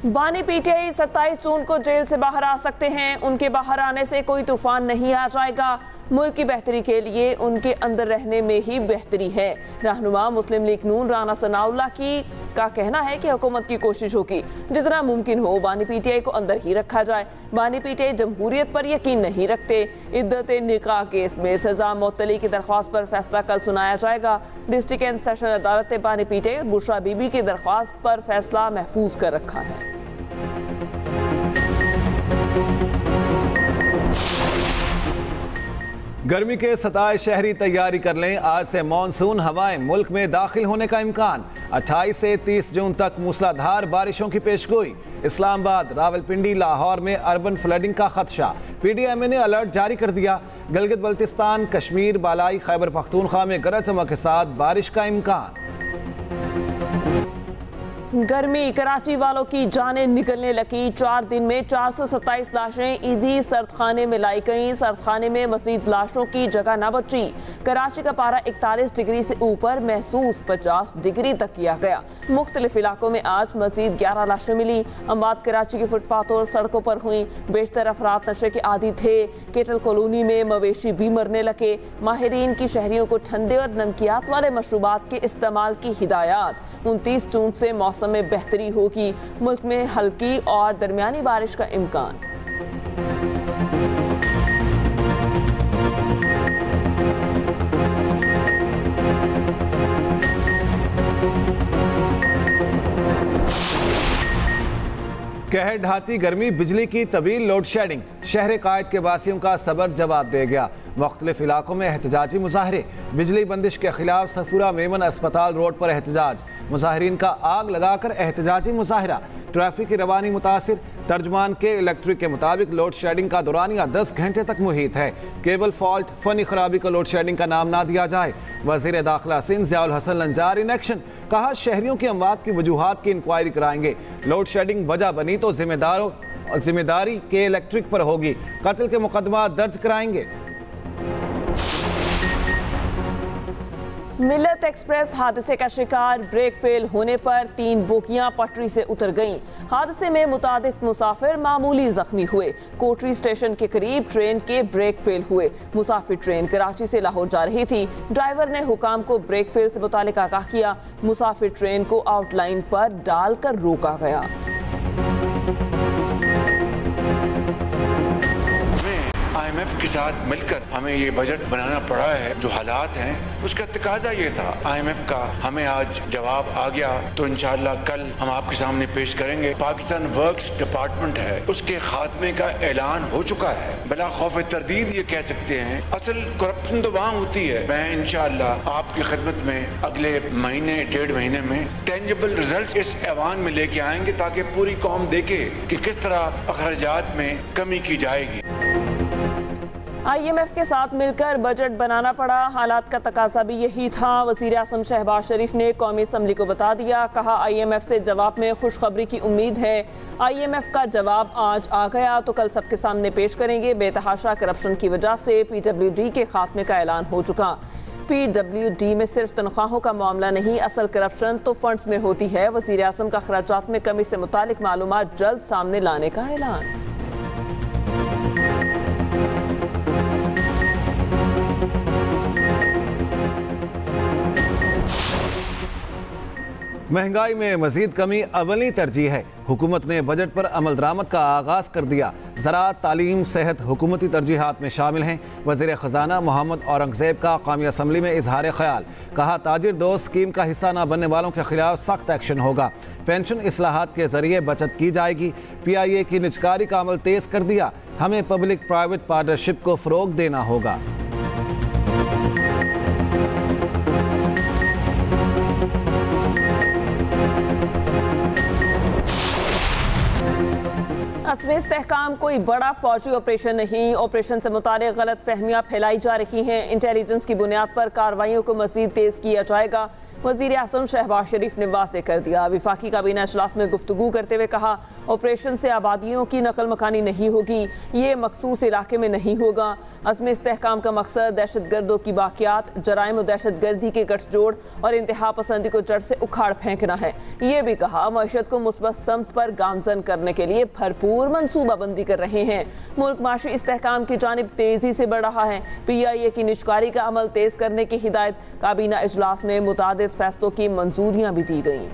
बानी पीटीआई 27 जून को जेल से बाहर आ सकते हैं। उनके बाहर आने से कोई तूफान नहीं आ जाएगा। मुल्क की बेहतरी के लिए उनके अंदर रहने में ही बेहतरी है। रहनुमा मुस्लिम लीग नून राना सनाउल्लाह का कहना है कि हुकूमत की कोशिश होगी जितना मुमकिन हो बानी पीटीआई को अंदर ही रखा जाए। बानी पीटीआई जमहूरियत पर यकीन नहीं रखते। इद्दत निकाह केस में सजा मुअत्तली की दरख्वास्त पर फैसला कल सुनाया जाएगा। डिस्ट्रिक्ट एंड सेशन अदालत ने बानी पीटीआई और बुशरा बीबी की दरख्वास्त पर फैसला महफूज कर रखा है। गर्मी के सताए शहरी तैयारी कर लें। आज से मानसून हवाएं मुल्क में दाखिल होने का इम्कान। 28 से 30 जून तक मूसलाधार बारिशों की पेशगोई। इस्लामाबाद, रावलपिंडी, लाहौर में अर्बन फ्लडिंग का खदशा। पीडीएमए ने अलर्ट जारी कर दिया। गिलगित बल्तिस्तान, कश्मीर, बालाई खैबर पख्तूनख्वा में गरज चमक के साथ बारिश का इम्कान। गर्मी कराची वालों की जानें निकलने लगी। 4 दिन में 427 लाशें ईदी सर्दखाने में लाई गईं। सर्दखाने में मजीद लाशों की जगह न बची। कराची का पारा 41 डिग्री से ऊपर महसूस 50 डिग्री तक किया गया। मुख्तलिफ इलाकों में आज मजीद 11 लाशें मिली। अमवात कराची के फुटपाथों और सड़कों पर हुई। बेशतर अफराद नशे के आदी थे। केटल कॉलोनी में मवेशी भी मरने लगे। माहिरीन की शहरियों को ठंडे और नमकियात वाले मशरूबात के इस्तेमाल की हिदायत। 29 जून से मौसम में बेहतरी होगी। मुल्क में हल्की और दरमियानी बारिश का इम्कान। कहर ढाती गर्मी, बिजली की तवील लोड शेडिंग। शहर कायद के वासियों का सबर जवाब दे गया। मुख्तलिफ इलाकों में एहतजाजी मुजाहरे। बिजली बंदिश के खिलाफ सफूरा मेमन अस्पताल रोड पर एहतजाज। मुजाहरीन का आग लगाकर एहतजाजी मुजाहरा। ट्रैफिक की रवानी मुतासिर। तर्जमान के इलेक्ट्रिक के मुताबिक लोड शेडिंग का दौरानिया 10 घंटे तक मुहित है। केबल फॉल्ट, फनी खराबी को लोड शेडिंग का नाम ना दिया जाए। वजीर दाखिला सिंध ज़ियाउल हसन लंजार इन एक्शन। कहा शहरियों की अमवात की वजूहात की इंक्वायरी कराएंगे। लोड शेडिंग वजह बनी तो जिम्मेदारी के इलेक्ट्रिक पर होगी। कत्ल के मुकदमा दर्ज कराएंगे। मिल्लत एक्सप्रेस हादसे का शिकार। ब्रेक फेल होने पर 3 बोगियां पटरी से उतर गईं। हादसे में मुतादिद मुसाफिर मामूली जख्मी हुए। कोटरी स्टेशन के करीब ट्रेन के ब्रेक फेल हुए। मुसाफिर ट्रेन कराची से लाहौर जा रही थी। ड्राइवर ने हुकाम को ब्रेक फेल से मुतालिक आगाह किया। मुसाफिर ट्रेन को आउटलाइन पर डालकर रोका गया। IMF के साथ मिलकर हमें ये बजट बनाना पड़ा है। जो हालात हैं उसका तकाजा ये था। IMF का हमें आज जवाब आ गया तो इंशाअल्लाह कल हम आपके सामने पेश करेंगे। पाकिस्तान वर्क्स डिपार्टमेंट है उसके खात्मे का ऐलान हो चुका है। बिला खौफ तरदीद ये कह सकते हैं असल करप्शन तो वहाँ होती है। मैं इंशाअल्लाह आपकी खिदमत में अगले महीने 1.5 महीने में टेंजिबल रिजल्ट इस ऐवान में लेके आएंगे ताकि पूरी कौम देखे कि किस तरह अखराजात में कमी की जाएगी। IMF के साथ मिलकर बजट बनाना पड़ा। हालात का तकाजा भी यही था। वज़ीर आज़म शहबाज शरीफ ने कौमी असम्बली को बता दिया। कहा IMF से जवाब में खुशखबरी की उम्मीद है। IMF का जवाब आज आ गया तो कल सबके सामने पेश करेंगे। बेतहाशा करप्शन की वजह से PWD के खात्मे का ऐलान हो चुका। PWD में सिर्फ तनख्वाहों का मामला नहीं, असल करप्शन तो फंड्स में होती है। वज़ीर आज़म का खर्चात में कमी से मुतालिक मालूमात जल्द सामने लाने का ऐलान। महंगाई में मजीद कमी अवली तरजीह है। हुकूमत ने बजट पर अमल दरामद का आगाज कर दिया। ज़राअत, तालीम, सेहत हुकूमती तरजीहात में शामिल हैं। वज़ीर ख़जाना मोहम्मद औरंगज़ेब का कौमी असम्बली में इजहार ख्याल। कहा ताजिर दोस्त स्कीम का हिस्सा न बनने वालों के खिलाफ सख्त एक्शन होगा। पेंशन इस्लाहात के जरिए बचत की जाएगी। PIA की निजकारी का अमल तेज कर दिया। हमें पब्लिक प्राइवेट पार्टनरशिप को फ़रोग देना होगा। अस्मे इस्तेहकाम कोई बड़ा फौजी ऑपरेशन नहीं। ऑपरेशन से मुतालिक गलत फहमियाँ फैलाई जा रही हैं। इंटेलिजेंस की बुनियाद पर कार्रवाइयों को मजीद तेज किया जाएगा। वज़ीर आज़म शहबाज शरीफ ने वाज़ेह कर दिया। वफाकी काबीना इजलास में गुफ्तगू करते हुए कहा, ऑपरेशन से आबादियों की नकल मकानी नहीं होगी, ये मखसूस इलाके में नहीं होगा। अज़्म इस्तेहकाम का मकसद दहशत गर्दों की बाक़ियात, जराइम और दहशत गर्दी के गठजोड़ और इंतहा पसंदी को जड़ से उखाड़ फेंकना है। ये भी कहा, मईशत को मुस्बत समत पर गामजन करने के लिए भरपूर मनसूबाबंदी कर रहे हैं। मुल्क माशी इस्तेहकाम की जानिब तेज़ी से बढ़ रहा है। PIA की निजकारी का अमल तेज़ करने की हिदायत। काबीना इजलास में मुतादिद फैसलों की मंजूरियां भी दी गईं।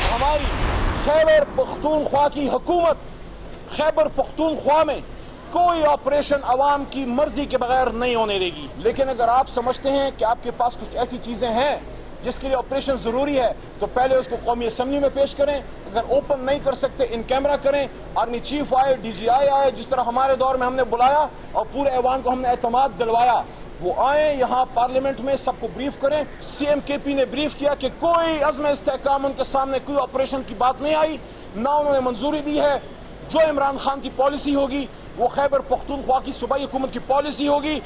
हमारी खैबर पख्तूनख्वा की हुकूमत खैबर पख्तूनख्वा में कोई ऑपरेशन अवाम की मर्जी के बगैर नहीं होने देगी। लेकिन अगर आप समझते हैं कि आपके पास कुछ ऐसी चीजें हैं जिसके लिए ऑपरेशन जरूरी है, तो पहले उसको कौमी असम्बली में पेश करें। अगर ओपन नहीं कर सकते, इन कैमरा करें। आर्मी चीफ आए, DGI आए, जिस तरह हमारे दौर में हमने बुलाया और पूरे ऐवान को हमने एतमाद दिलवाया, वो आए यहाँ पार्लियामेंट में, सबको ब्रीफ करें। CM KP ने ब्रीफ किया कि कोई अज़्म इस्तेहकाम उनके सामने कोई ऑपरेशन की बात नहीं आई, ना उन्होंने मंजूरी दी है। जो इमरान खान की पॉलिसी होगी वो खैबर पख्तूनख्वा की सूबाई हुकूमत की पॉलिसी होगी।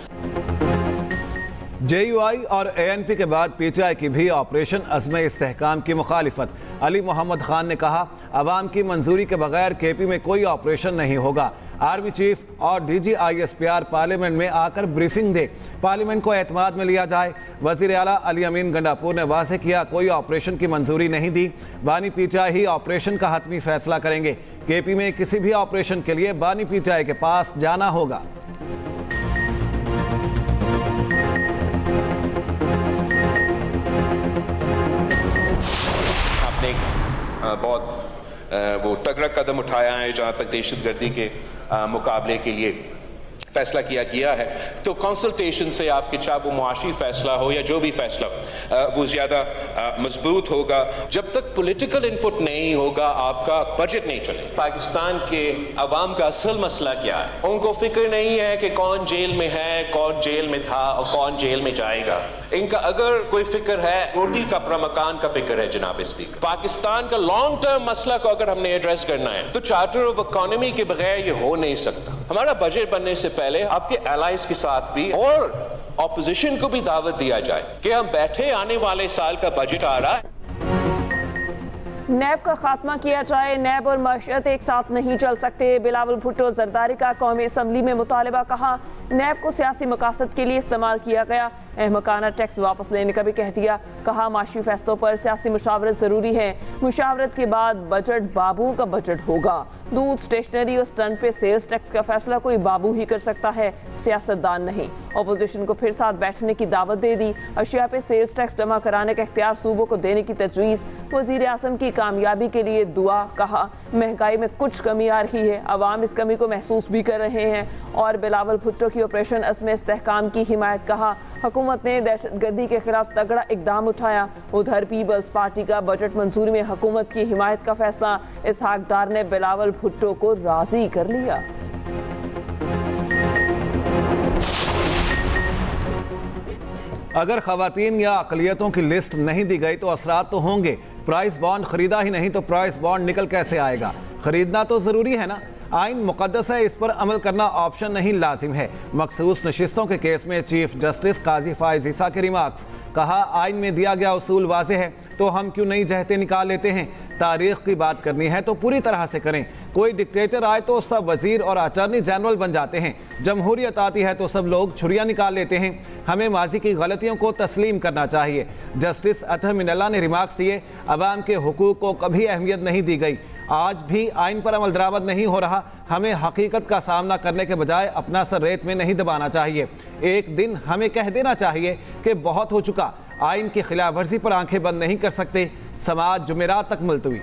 JUI और ANP के बाद PTI की भी ऑपरेशन अज़्म इस्तेहकाम की मुखालिफत। अली मोहम्मद खान ने कहा, अवाम की मंजूरी के बगैर KP में कोई ऑपरेशन नहीं होगा। आर्मी चीफ और DG ISPR पार्लियामेंट में आकर ब्रीफिंग दे, पार्लियामेंट को एतमाद में लिया जाए। वज़ीर आला अली अमीन गंडापुर ने वाज़ेह किया, कोई ऑपरेशन की मंजूरी नहीं दी, बानी PTI ही ऑपरेशन का हतमी फैसला करेंगे। KP में किसी भी ऑपरेशन के लिए बानी PTI के पास जाना होगा। बहुत वो तगड़ा कदम उठाया है जहाँ तक दहशतगर्दी के मुकाबले के लिए फैसला किया गया है। तो कंसल्टेशन से आपके चाहे वो मुआशी फैसला हो या जो भी फैसला वो ज़्यादा मजबूत होगा। जब तक पॉलिटिकल इनपुट नहीं होगा आपका बजट नहीं चले। पाकिस्तान के अवाम का असल मसला क्या है? उनको फिक्र नहीं है कि कौन जेल में है, कौन जेल में था और कौन जेल में जाएगा। इनका अगर कोई फिक्र है, रोटी कपड़ा मकान का फिक्र है। जनाब स्पीकर, पाकिस्तान का लॉन्ग टर्म मसला को अगर हमने एड्रेस करना है तो चार्टर ऑफ इकोनॉमी के बगैर ये हो नहीं सकता। हमारा बजट बनने से पहले आपके एलाइज के साथ भी और ऑपोजिशन को भी दावत दिया जाए कि हम बैठे, आने वाले साल का बजट आ रहा है, नैब का खात्मा किया जाए। नैब और मईशत एक साथ नहीं चल सकते। बिलावल भुट्टो जरदारी का कौमी असम्बली में मुतालबा। कहा, नैब को सियासी मकासद के लिए इस्तेमाल किया गया, अहमकाना टैक्स वापस लेने का भी कह दिया। कहा, माशी फैसलों पर सियासी मुशावरत जरूरी है, मुशावरत के बाद बजट बाबू का बजट होगा। दूध, स्टेशनरी और स्टंट पे सेल्स टैक्स का फैसला कोई बाबू ही कर सकता है, सियासतदान नहीं। अपोजिशन को फिर साथ बैठने की दावत दे दी। अशिया पे सेल्स टैक्स जमा कराने का इख्तियार सूबों को देने की तजवीज़। वज़ीर आज़म की कामयाबी के लिए दुआ। कहा, महंगाई में कुछ कमी आ रही है, अवाम इस कमी को महसूस भी कर रहे हैं। और बिलावल भुट्टो की ऑपरेशन अज़्म इस्तेहकाम की हिमायत। कहा, हुकूमत ने दहशतगर्दी के खिलाफ तगड़ा इकदाम उठाया। उधर पीपल्स पार्टी का बजट मंजूरी में हुकूमत की हिमायत का फैसला। इसहाक डार ने बिलावल भुट्टो को राजी कर लिया। अगर खवातीन या अक़लियतों की लिस्ट नहीं दी गई तो असरात तो होंगे। प्राइस बॉन्ड खरीदा ही नहीं तो प्राइस बॉन्ड निकल कैसे आएगा? खरीदना तो ज़रूरी है ना। आइन मुक़द्दस है, इस पर अमल करना ऑप्शन नहीं, लाजिम है। मखसूस नशिस्तों के केस में चीफ जस्टिस काजी फाइज ईसा के रिमार्क्स। कहा, आइन में दिया गया उसूल वाज़ेह है तो हम क्यों नई जहतें निकाल लेते हैं? तारीख की बात करनी है तो पूरी तरह से करें। कोई डिक्टेटर आए तो सब वजीर और अटॉर्नी जनरल बन जाते हैं। जमहूरियत आती है तो सब लोग छुरियां निकाल लेते हैं। हमें माजी की गलतियों को तस्लीम करना चाहिए। जस्टिस अतहर मिनल्ला ने रिमार्क्स दिए, अवाम के हुकूक को कभी अहमियत नहीं दी गई। आज भी आइन पर अमल दरामद नहीं हो रहा। हमें हकीकत का सामना करने के बजाय अपना सर रेत में नहीं दबाना चाहिए। एक दिन हमें कह देना चाहिए कि बहुत हो चुका। आइन की खिलाफ वर्जी पर आंखें बंद नहीं कर सकते। समाज जुमेरात तक मुलतवी।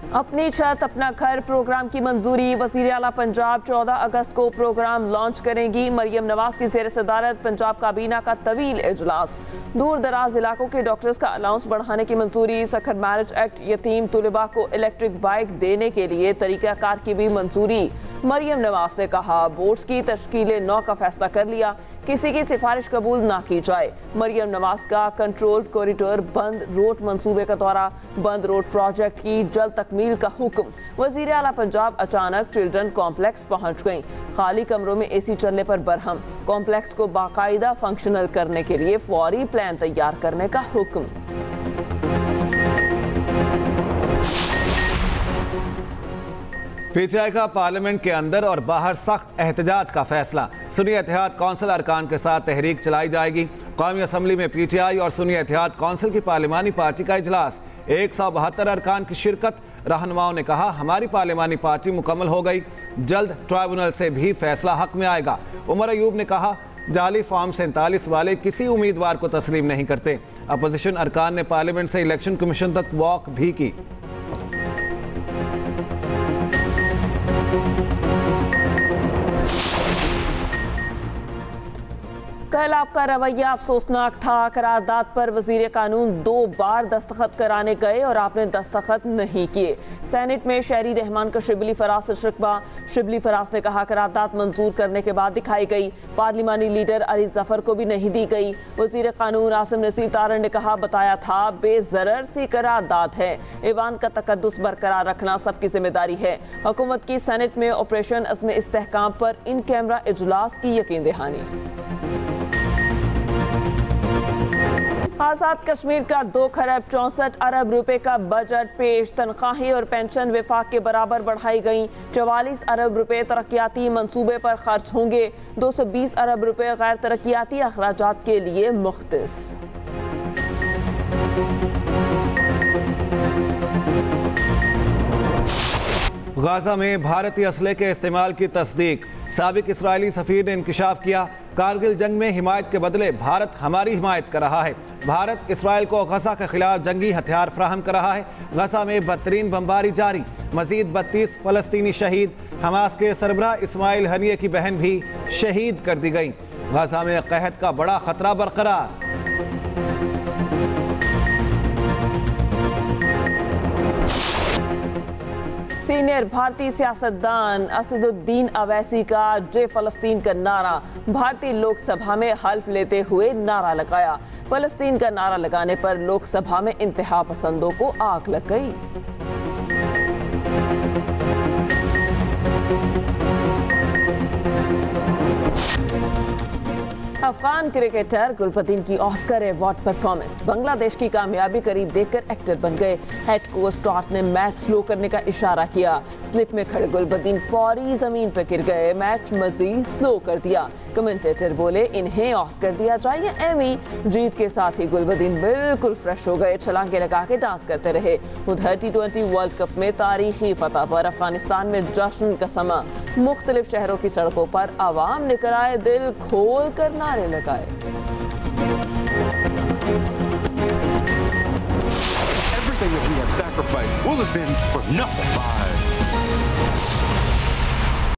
अपनी छत अपना घर प्रोग्राम की मंजूरी। वज़ीर आला पंजाब 14 अगस्त को प्रोग्राम लॉन्च करेंगी। मरियम नवाज की ज़ेर सदारत पंजाब काबीना का तवील इजलास। दूर दराज इलाकों के डॉक्टर्स का अलाउंस बढ़ाने की मंजूरी। सखर मैरिज एक्ट यतीम तुलबा को इलेक्ट्रिक बाइक देने के लिए तरीक़ाकार की भी मंजूरी। मरियम नवाज ने कहा बोर्ड्स की तश्कील नौ का फैसला कर लिया, किसी की सिफारिश कबूल ना की जाए। मरियम नवाज का कंट्रोल्ड कॉरिडोर बंद रोड मंसूबे का दौरा। बंद रोड प्रोजेक्ट की जल्द तकमील का हुक्म। वज़ीर आला पंजाब अचानक चिल्ड्रन कॉम्प्लेक्स पहुंच गईं। खाली कमरों में एसी चलने पर बरहम। कॉम्प्लेक्स को बाकायदा फंक्शनल करने के लिए फौरी प्लान तैयार करने का हुक्म। पीटीआई का पार्लियामेंट के अंदर और बाहर सख्त एहतजाज का फैसला। सुन्नी इत्तेहाद कौंसिल अरकान के साथ तहरीक चलाई जाएगी। कौमी असम्बली में पीटीआई और सुन्नी इत्तेहाद कौंसिल की पार्लिमानी पार्टी का इजलास। 172 अरकान की शिरकत। रहनुमाओं ने कहा हमारी पार्लिमानी पार्टी मुकम्मल हो गई, जल्द ट्राइब्यूनल से भी फैसला हक में आएगा। उमर अयूब ने कहा जाली फॉर्म 47 वाले किसी उम्मीदवार को तस्लीम नहीं करते। अपोजिशन अरकान ने पार्लियामेंट से इलेक्शन कमीशन तक वॉक भी की। कल आपका रवैया अफसोसनाक था। करारदाद पर वजीर कानून 2 बार दस्तखत कराने गए और आपने दस्तखत नहीं किए। सेनेट में शहरी रहमान का शिबली फराज से शिकवा। शिबली फराज ने कहा करारदाद मंजूर करने के बाद दिखाई गई, पार्लिमानी लीडर अली जफर को भी नहीं दी गई। वजीर कानून आसिम नसीर तारड़ ने कहा बताया था बेजरर सी करारदाद है। ईवान का तकद्दुस बरकरार रखना सबकी जिम्मेदारी है। हुकूमत की सेनेट में ऑपरेशन अज़्म इस्तेहकाम पर इन कैमरा इजलास की यकीन दहानी। आज़ाद कश्मीर का 2 खरब 64 अरब रुपए का बजट पेश। तनख्वाही और पेंशन विफाक के बराबर बढ़ाई गई। 44 अरब रुपए तरक्याती मंसूबे पर खर्च होंगे। 220 अरब रुपए गैर तरक्याती अखराजात के लिए मुख्तस। गाजा में भारतीय असले के इस्तेमाल की तस्दीक। साबिक इसराइली सफीर ने इंकशाफ किया कारगिल जंग में हिमायत के बदले भारत हमारी हिमायत कर रहा है। भारत इसराइल को गजा के खिलाफ जंगी हथियार फ्राहम कर रहा है। गजा में बदतरीन बमबारी जारी। मजीद 32 फलस्तीनी शहीद। हमास के सरबराह इस्माइल हनिये की बहन भी शहीद कर दी गई। गजा में कहत का बड़ा खतरा बरकरार। सीनियर भारतीय सियासतदान असदुद्दीन अवैसी का जय फलस्तीन का नारा। भारतीय लोकसभा में हल्फ लेते हुए नारा लगाया। फलस्तीन का नारा लगाने पर लोकसभा में इंतहा पसंदों को आग लग गई। अफगान क्रिकेटर गुलबदीन की ऑस्कर अवार्ड परफॉर्मेंस। बांग्लादेश की कामयाबी करीब देखकर एक्टर बन गए। हेड कोच टॉट ने मैच स्लो करने का इशारा किया। स्लिप में खड़े गुलबदीन फौरी जमीन पर गिर गए। मैच मजीद स्लो कर दिया। कमेंटेटर बोले इन्हें ऑस्कर दिया जाए या एमी। जीत के साथ ही गुलबदीन बिल्कुल फ्रेश हो गए। छलांगे लगा के डांस करते रहे। उधर T20 वर्ल्ड कप में तारीखी फतह पर अफगानिस्तान में जश्न का समा। मुख्तलिफ शहरों की सड़कों पर आवाम निकल आए, दिल खोल कर नारे लगाए। Everything that we have sacrificed will have been for nothing.